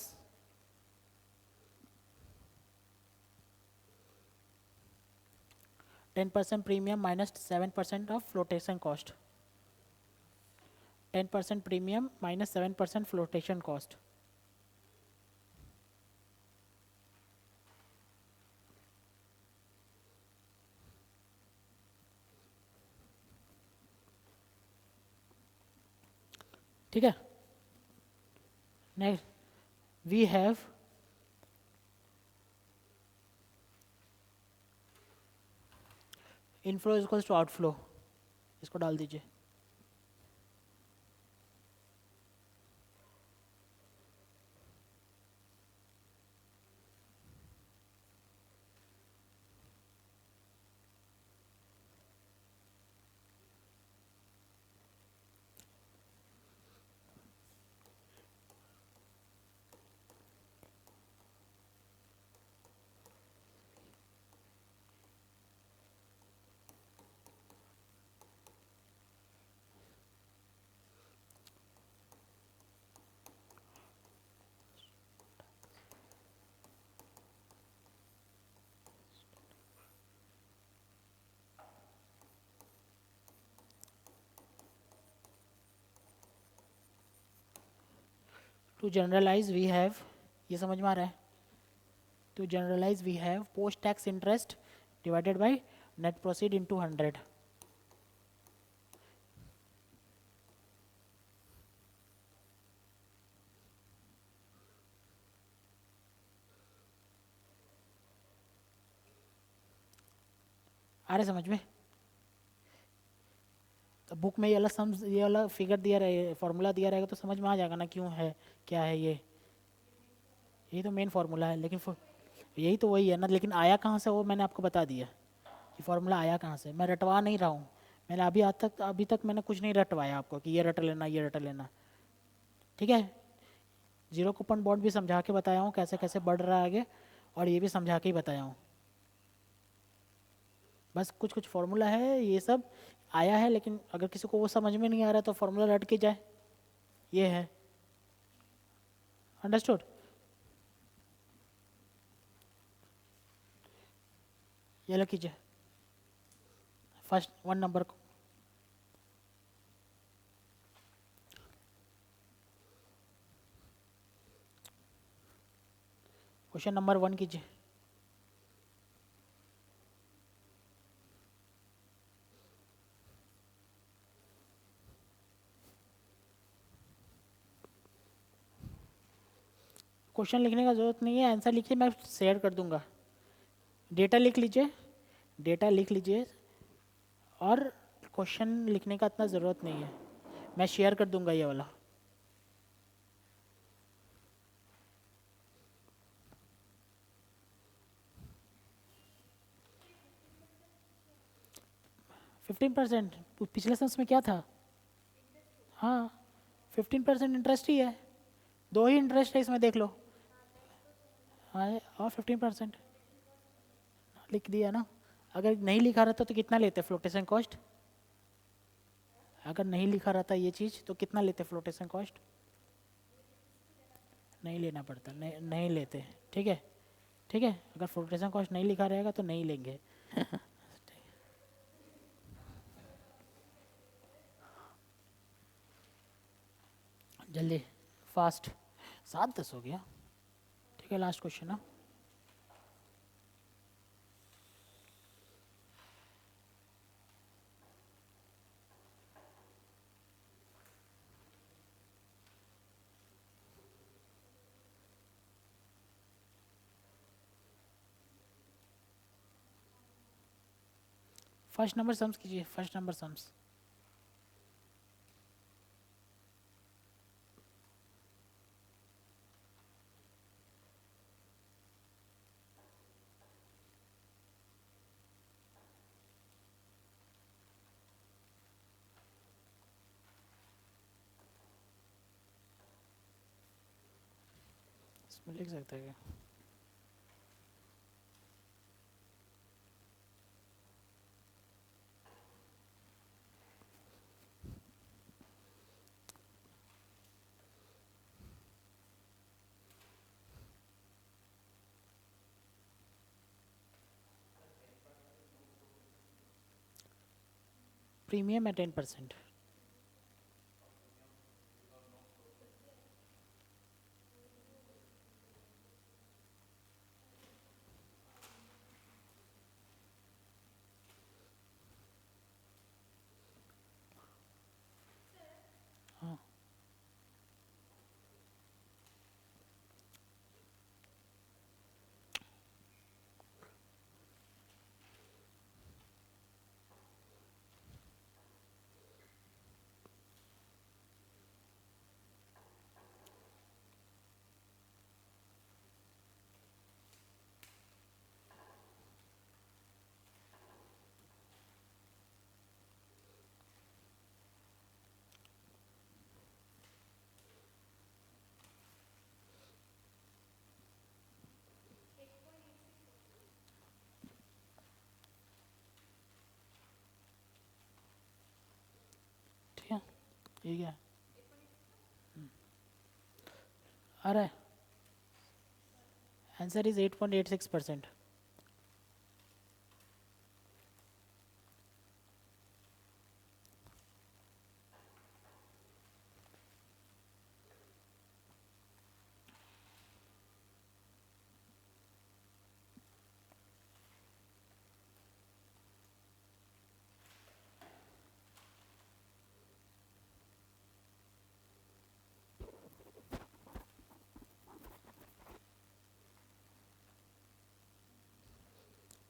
10% premium minus 7% of flotation cost. 10% premium minus 7% flotation cost. ठीक है. Next we have inflow equals to outflow. इसको डाल दीजिए. टू जनरलाइज वी हैव, ये समझ में आ रहा है. To generalize we have post tax interest divided by net proceed into 100. आ रहे समझ में. तो बुक में ये वाला फिगर दिया रहे, फॉर्मूला दिया रहेगा तो समझ में आ जाएगा ना क्यों है, क्या है ये. यही तो मेन फार्मूला है. लेकिन यही तो वही है ना. लेकिन आया कहाँ से वो मैंने आपको बता दिया कि फार्मूला आया कहाँ से. मैं रटवा नहीं रहा हूँ. मैंने अभी तक मैंने कुछ नहीं रटवाया आपको कि ये रट लेना ये रट लेना. ठीक है. जीरो कूपन बॉन्ड भी समझा के बताया हूँ कैसे कैसे बढ़ रहा है आगे, और ये भी समझा के ही बताया हूँ. बस कुछ कुछ फार्मूला है ये सब आया है, लेकिन अगर किसी को वो समझ में नहीं आ रहा तो फार्मूला रट के जाए. ये है. अंडरस्टूड. ये लो कीजिए फर्स्ट 1 नंबर को. क्वेश्चन नंबर 1 कीजिए. क्वेश्चन लिखने का जरूरत नहीं है, आंसर लिखिए, मैं शेयर कर दूंगा. डेटा लिख लीजिए, डेटा लिख लीजिए, और क्वेश्चन लिखने का इतना ज़रूरत नहीं है, मैं शेयर कर दूंगा ये वाला. फिफ्टीन परसेंट पिछले सेंस में क्या था. हाँ 15% इंटरेस्ट ही है. दो ही इंटरेस्ट है इसमें, देख लो. हाँ और 15% लिख दिया ना. अगर नहीं लिखा रहता तो कितना लेते फ्लोटेशन कॉस्ट. अगर नहीं लिखा रहता ये चीज़ तो कितना लेते फ्लोटेशन कॉस्ट. नहीं लेना पड़ता. नहीं लेते. ठीक है. ठीक है. अगर फ्लोटेशन कॉस्ट नहीं लिखा रहेगा तो नहीं लेंगे. जल्दी फास्ट. 7:10 हो गया. ठीक है. लास्ट क्वेश्चन ना. फर्स्ट नंबर सम्स कीजिए. First number sums. इसमें लिख सकते हैं. प्रीमियम है 10%। हाँ ठीक है, ठीक है। अरे आंसर इज 8.86%।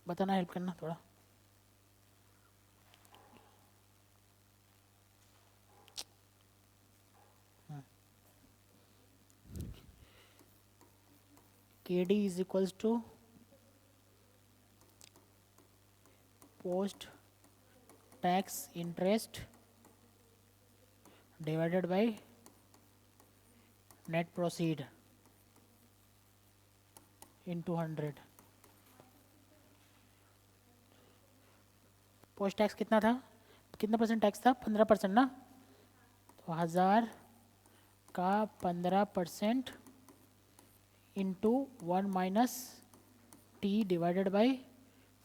बताना, हेल्प करना थोड़ा। KD is equals to post tax interest divided by net proceed into 100। Post tax कितना था, कितना परसेंट टैक्स था, 15% ना। तो 1000 का 15% into 1 minus T divided by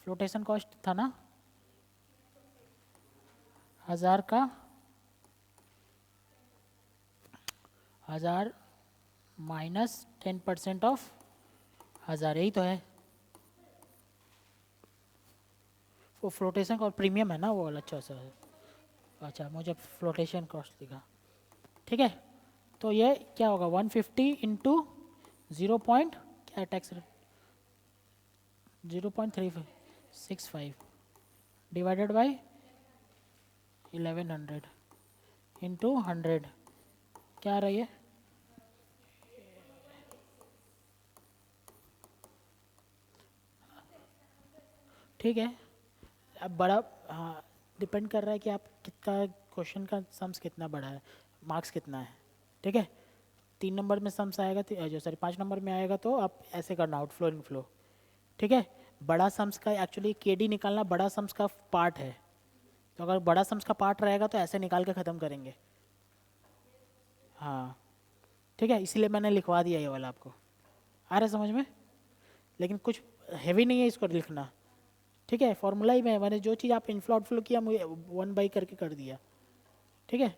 flotation cost था ना। 1000 का 1000 माइनस 10% ऑफ 1000, यही तो है। वो फ्लोटेशन का प्रीमियम है ना वो वाला। अच्छा सर, अच्छा मुझे फ्लोटेशन कॉस्ट दिखा। ठीक है, तो ये क्या होगा 150 इंटू 0 पॉइंट क्या टैक्स 0.3565 डिवाइडेड बाई 1100 इंटू 100 क्या आ रही है। ठीक है, अब बड़ा, हाँ डिपेंड कर रहा है कि आप कितना क्वेश्चन का सम्स कितना बड़ा है, मार्क्स कितना है। ठीक है, 3 नंबर में सम्स आएगा जो सॉरी 5 नंबर में आएगा तो आप ऐसे करना आउटफ्लो इनफ्लो। ठीक है, बड़ा सम्स का एक्चुअली केडी निकालना बड़ा सम्स का पार्ट है, तो अगर बड़ा सम्स का पार्ट रहेगा तो ऐसे निकाल के ख़त्म करेंगे। हाँ ठीक है, इसीलिए मैंने लिखवा दिया ये वाला आपको। आ रहा है समझ में, लेकिन कुछ हैवी नहीं है इसको लिखना। ठीक है, फॉर्मूला ही में मैंने जो चीज़ आप इनफ्लो आउटफ्लो किया मुझे 1 बाई करके कर दिया। ठीक है,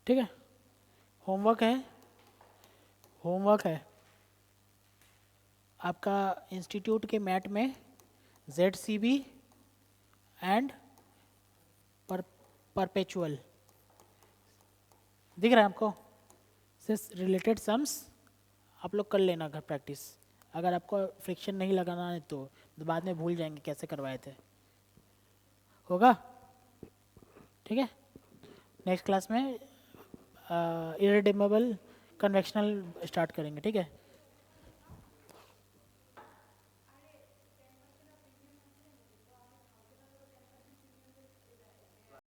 ठीक है। होमवर्क है, होमवर्क है आपका इंस्टीट्यूट के मैट में ZCB एंड परपेचुअल दिख रहा है आपको, से रिलेटेड सम्स आप लोग कर लेना घर प्रैक्टिस। अगर आपको फ्रिक्शन नहीं लगाना है तो बाद में भूल जाएंगे कैसे करवाए थे। होगा, ठीक है। नेक्स्ट क्लास में इरिडेमेबल कन्वेक्शनल स्टार्ट करेंगे। ठीक है।